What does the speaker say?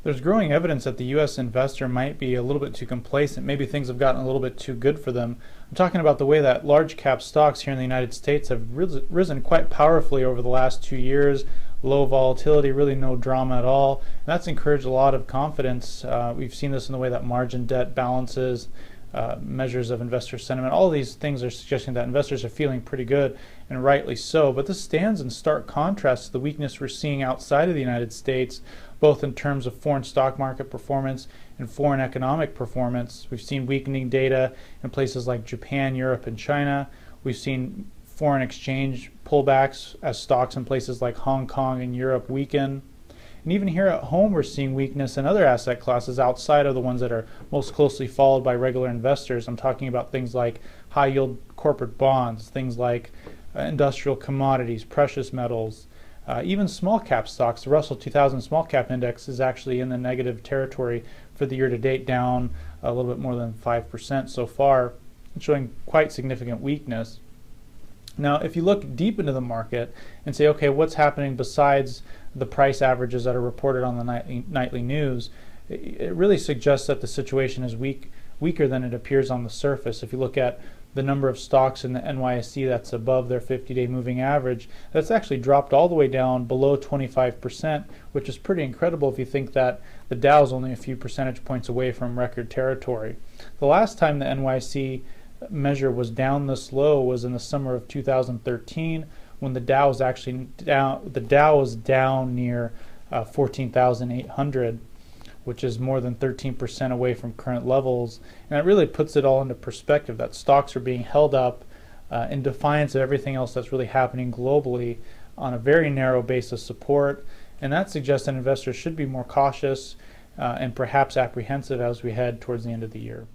There's growing evidence that the U.S. investor might be a little bit too complacent. Maybe things have gotten a little bit too good for them. I'm talking about the way that large cap stocks here in the United States have risen quite powerfully over the last 2 years. Low volatility, really no drama at all. And that's encouraged a lot of confidence. We've seen this in the way that margin debt balances, measures of investor sentiment. All of these things are suggesting that investors are feeling pretty good, and rightly so. But this stands in stark contrast to the weakness we're seeing outside of the United States, both in terms of foreign stock market performance and foreign economic performance. We've seen weakening data in places like Japan, Europe, and China. We've seen foreign exchange pullbacks as stocks in places like Hong Kong and Europe weaken. And even here at home, we're seeing weakness in other asset classes outside of the ones that are most closely followed by regular investors. I'm talking about things like high yield corporate bonds, things like industrial commodities, precious metals, even small cap stocks. The Russell 2000 small cap index is actually in the negative territory for the year to date, down a little bit more than 5% so far, showing quite significant weakness. Now, if you look deep into the market and say, okay, what's happening besides the price averages that are reported on the nightly news, it really suggests that the situation is weaker than it appears on the surface. If you look at the number of stocks in the NYSE that's above their 50-day moving average, that's actually dropped all the way down below 25%, which is pretty incredible if you think that the Dow is only a few percentage points away from record territory. The last time the NYSE measure was down this low was in the summer of 2013, when the Dow was actually down. The Dow was down near 14,800, which is more than 13% away from current levels. And that really puts it all into perspective, that stocks are being held up in defiance of everything else that's really happening globally on a very narrow base of support. And that suggests that investors should be more cautious and perhaps apprehensive as we head towards the end of the year.